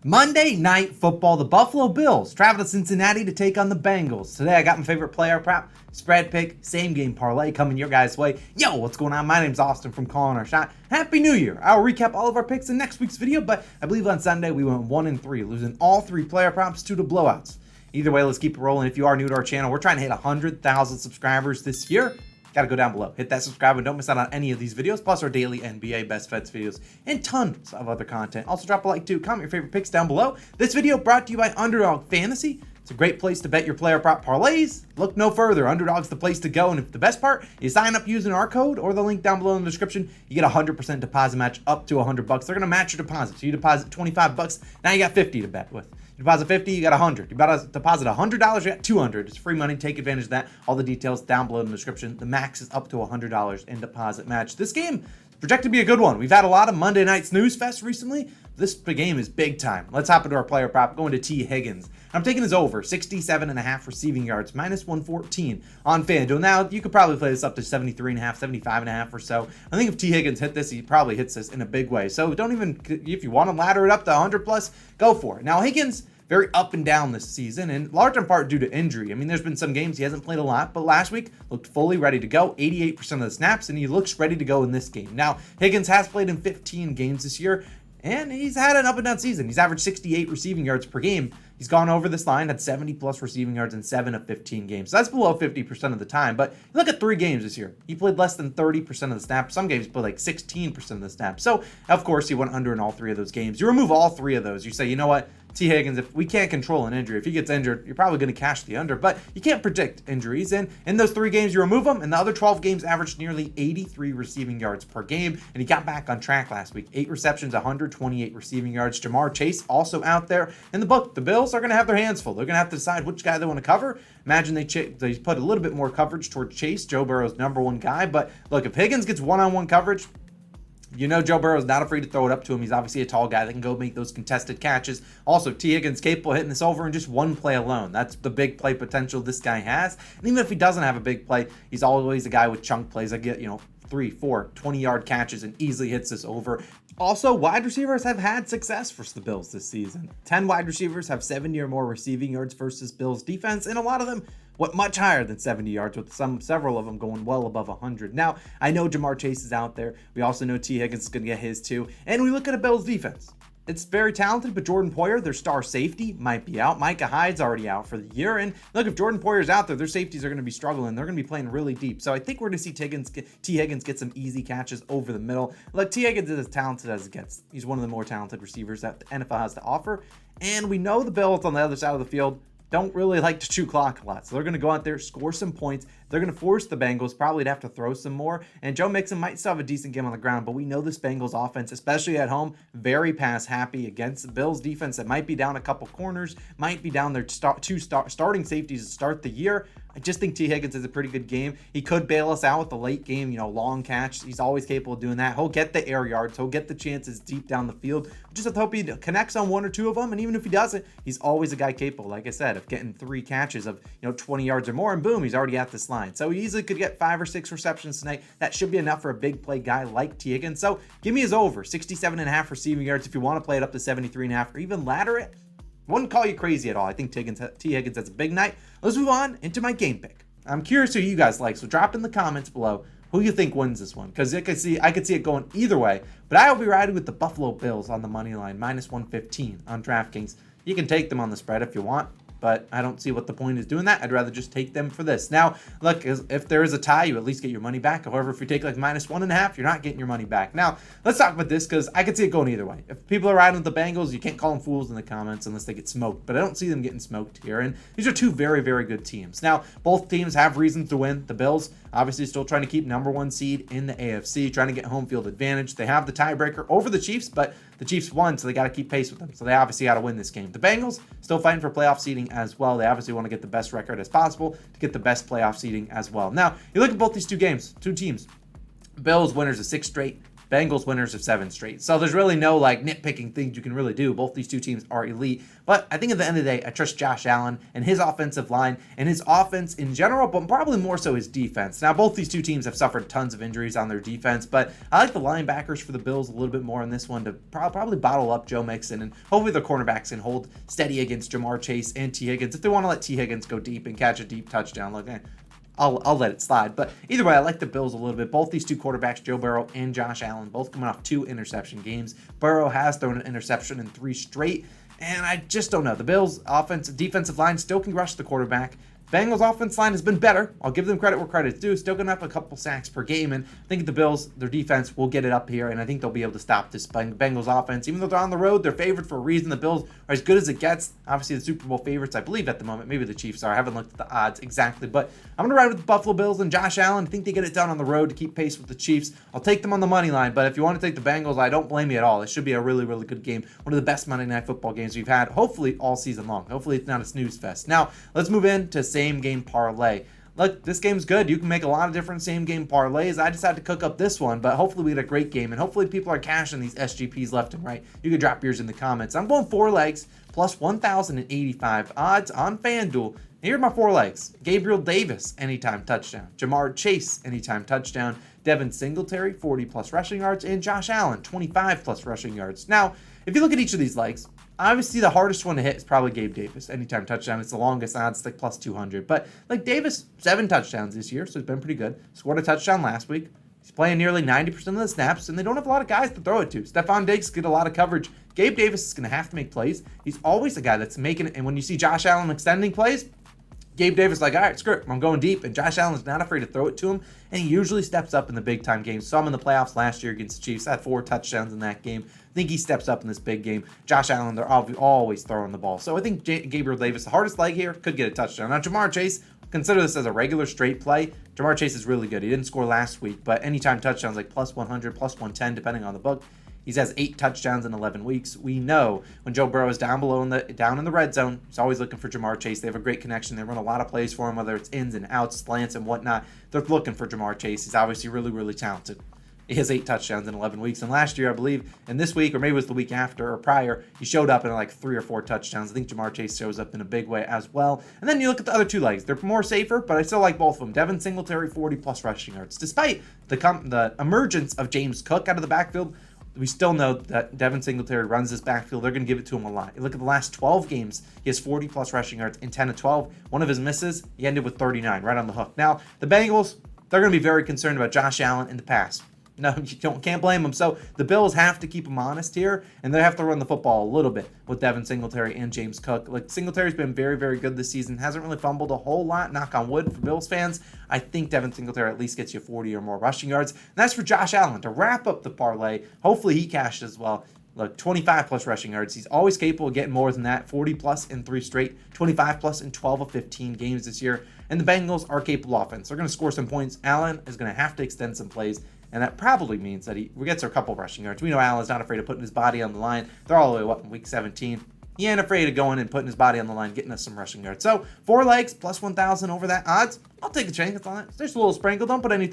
Monday Night Football, the Buffalo Bills travel to Cincinnati to take on the Bengals. Today I got my favorite player prop, spread pick, same game parlay coming your guys' way. Yo, what's going on? My name's Austin from Calling Our Shot. Happy New Year. I'll recap all of our picks in next week's video, but I believe on Sunday we went 1-3, losing all three player props due to blowouts. Either way, let's keep it rolling. If you are new to our channel, we're trying to hit 100,000 subscribers this year. Got to go down below, hit that subscribe, and don't miss out on any of these videos, plus our daily NBA best bets videos and tons of other content. Also drop a like too, comment your favorite picks down below. This video brought to you by Underdog Fantasy. It's a great place to bet your player prop parlays. Look no further, Underdog's the place to go, and if the best part, you sign up using our code or the link down below in the description, you get a 100% deposit match up to $100. They're going to match your deposit, so you deposit $25, now you got 50 to bet with. You deposit 50, you got 100. You deposit $100, you got 200. It's free money. Take advantage of that. All the details down below in the description. The max is up to $100 in deposit match. This game is projected to be a good one. We've had a lot of Monday night snooze fest recently. This game is big time. Let's hop into our player prop. Going to T. Higgins. I'm taking his over 67.5 receiving yards, minus 114 on FanDuel. Now, you could probably play this up to 73.5, 75.5 or so. I think if T. Higgins hit this, he probably hits this in a big way. So don't even, if you want to ladder it up to 100 plus, go for it. Now, Higgins, very up and down this season, and large in part due to injury. I mean, there's been some games he hasn't played a lot, but last week looked fully ready to go, 88% of the snaps, and he looks ready to go in this game. Now, Higgins has played in 15 games this year, and he's had an up and down season. He's averaged 68 receiving yards per game. He's gone over this line, had 70 plus receiving yards in 7 of 15 games. So that's below 50% of the time. But look at 3 games this year. He played less than 30% of the snaps. Some games he played like 16% of the snaps. So, of course, he went under in all 3 of those games. You remove all 3 of those. You say, you know what? T. Higgins, if we can't control an injury, if he gets injured, you're probably going to cash the under, but you can't predict injuries. And in those 3 games, you remove them, and the other 12 games averaged nearly 83 receiving yards per game, and he got back on track last week. 8 receptions, 128 receiving yards. Jamar Chase also out there. In the book, the Bills are going to have their hands full. They're going to have to decide which guy they want to cover. Imagine they put a little bit more coverage towards Chase, Joe Burrow's #1 guy, but look, if Higgins gets one-on-one coverage, you know Joe Burrow's not afraid to throw it up to him. He's obviously a tall guy that can go make those contested catches. Also, T. Higgins capable of hitting this over in just one play alone. That's the big play potential this guy has. And even if he doesn't have a big play, he's always a guy with chunk plays that get, 3, 4, 20-yard catches and easily hits this over. Also, wide receivers have had success versus the Bills this season. 10 wide receivers have 70 or more receiving yards versus Bills defense, and a lot of them went much higher than 70 yards, with several of them going well above 100. Now, I know Jamar Chase is out there. We also know T. Higgins is going to get his too. And we look at a Bills defense. It's very talented, but Jordan Poyer, their star safety, might be out. Micah Hyde's already out for the year. And look, if Jordan Poyer's out there, their safeties are going to be struggling. They're going to be playing really deep. So I think we're going to see T. Higgins get some easy catches over the middle. Look, T. Higgins is as talented as it gets. He's one of the more talented receivers that the NFL has to offer. And we know the Bills on the other side of the field don't really like to chew clock a lot. So they're going to go out there, score some points. They're going to force the Bengals probably to have to throw some more. And Joe Mixon might still have a decent game on the ground, but we know this Bengals offense, especially at home, very pass happy against the Bills defense that might be down a couple corners, might be down their starting safeties to start the year. I just think T. Higgins is a pretty good game. He could bail us out with the late game, long catch. He's always capable of doing that. He'll get the air yards. He'll get the chances deep down the field. We just have to hope he connects on 1 or 2 of them. And even if he doesn't, he's always a guy capable, like I said, of getting 3 catches of 20 yards or more, and boom, he's already at this line. So he easily could get 5 or 6 receptions tonight. That should be enough for a big play guy like T. Higgins. So give me his over 67.5 receiving yards if you want to play it up to 73.5 or even ladder it. Wouldn't call you crazy at all. I think T. Higgins has a big night. Let's move on into my game pick. I'm curious who you guys like, so drop in the comments below who you think wins this one, because I could see it going either way, but I will be riding with the Buffalo Bills on the money line, minus 115 on DraftKings. You can take them on the spread if you want, but I don't see what the point is doing that. I'd rather just take them for this. Now, look, if there is a tie, you at least get your money back. However, if you take like minus 1.5, you're not getting your money back. Now, let's talk about this, because I could see it going either way. If people are riding with the Bengals, you can't call them fools in the comments unless they get smoked, but I don't see them getting smoked here. And these are 2 very, very good teams. Now, both teams have reasons to win. The Bills, obviously, still trying to keep #1 seed in the AFC, trying to get home field advantage. They have the tiebreaker over the Chiefs, but the Chiefs won, so they got to keep pace with them. So they obviously got to win this game. The Bengals still fighting for playoff seeding as well. They obviously want to get the best record as possible to get the best playoff seeding as well. Now, you look at both these 2 teams. Bills winners of 6 straight, Bengals winners of 7 straight. So there's really no like nitpicking things you can really do. Both these two teams are elite. But I think at the end of the day, I trust Josh Allen and his offensive line and his offense in general, but probably more so his defense. Now, both these two teams have suffered tons of injuries on their defense, but I like the linebackers for the Bills a little bit more in this one to probably bottle up Joe Mixon, and hopefully the cornerbacks can hold steady against Jamar Chase and T. Higgins. If they want to let T. Higgins go deep and catch a deep touchdown, look, I'll let it slide. But either way, I like the Bills a little bit. Both these two quarterbacks, Joe Burrow and Josh Allen, both coming off 2 interception games. Burrow has thrown an interception in 3 straight, and I just don't know. The Bills' defensive line still can rush the quarterback. Bengals offense line has been better. I'll give them credit where credit's due. Still going to have a couple sacks per game, and I think the Bills, their defense will get it up here, and I think they'll be able to stop this Bengals offense. Even though they're on the road, they're favored for a reason. The Bills are as good as it gets. Obviously, the Super Bowl favorites, I believe, at the moment. Maybe the Chiefs are. I haven't looked at the odds exactly, but I'm going to ride with the Buffalo Bills and Josh Allen. I think they get it done on the road to keep pace with the Chiefs. I'll take them on the money line, but if you want to take the Bengals, I don't blame you at all. It should be a really, really good game. One of the best Monday Night Football games we've had, hopefully, all season long. Hopefully, it's not a snooze fest. Now, let's move into same game parlay. Look, this game's good. You can make a lot of different same game parlays. I decided to cook up this one, but hopefully we had a great game, and hopefully people are cashing these SGPs left and right. You can drop yours in the comments. I'm going 4 legs plus 1,085 odds on FanDuel. Here are my 4 legs. Gabriel Davis, anytime touchdown. Jamar Chase, anytime touchdown. Devin Singletary, 40-plus rushing yards. And Josh Allen, 25-plus rushing yards. Now, if you look at each of these legs, obviously the hardest one to hit is probably Gabe Davis, anytime touchdown. It's the longest odds, it's like plus 200. But like Davis, 7 touchdowns this year, so it's been pretty good. Scored a touchdown last week. He's playing nearly 90% of the snaps, and they don't have a lot of guys to throw it to. Stephon Diggs get a lot of coverage. Gabe Davis is going to have to make plays. He's always the guy that's making it. And when you see Josh Allen extending plays, Gabe Davis is like, all right, screw it, I'm going deep. And Josh Allen's not afraid to throw it to him, and he usually steps up in the big-time games. Saw him in the playoffs last year against the Chiefs. Had 4 touchdowns in that game. I think he steps up in this big game. Josh Allen, they're always throwing the ball. So I think Gabriel Davis, the hardest leg here, could get a touchdown. Now, Jamar Chase, consider this as a regular straight play. Jamar Chase is really good. He didn't score last week, but anytime touchdowns like plus 100, plus 110, depending on the book. He has 8 touchdowns in 11 weeks. We know when Joe Burrow is down in the red zone, he's always looking for Jamar Chase. They have a great connection. They run a lot of plays for him, whether it's ins and outs, slants and whatnot. They're looking for Jamar Chase. He's obviously really, really talented. He has 8 touchdowns in 11 weeks. And last year, I believe, and this week, or maybe it was the week after or prior, he showed up in like 3 or 4 touchdowns. I think Jamar Chase shows up in a big way as well. And then you look at the other 2 legs. They're more safer, but I still like both of them. Devin Singletary, 40-plus rushing yards. Despite the emergence of James Cook out of the backfield, we still know that Devin Singletary runs this backfield. They're going to give it to him a lot. You look at the last 12 games, he has 40-plus rushing yards in 10 of 12. One of his misses, he ended with 39, right on the hook. Now, the Bengals, they're going to be very concerned about Josh Allen in the pass. No, you can't blame them. So the Bills have to keep them honest here, and they have to run the football a little bit with Devin Singletary and James Cook. Like, Singletary's been very, very good this season. Hasn't really fumbled a whole lot, knock on wood for Bills fans. I think Devin Singletary at least gets you 40 or more rushing yards. And that's for Josh Allen to wrap up the parlay. Hopefully he cashed as well. Look, 25-plus rushing yards. He's always capable of getting more than that. 40-plus in 3 straight. 25-plus in 12 of 15 games this year. And the Bengals are capable offense. They're going to score some points. Allen is going to have to extend some plays. And that probably means that he gets a couple rushing yards. We know Allen's not afraid of putting his body on the line. They're all the way up in week 17. He ain't afraid of going and putting his body on the line, getting us some rushing yards. So 4 legs plus 1,000 over that odds. I'll take a chance on it. There's a little sprinkle. Don't put anything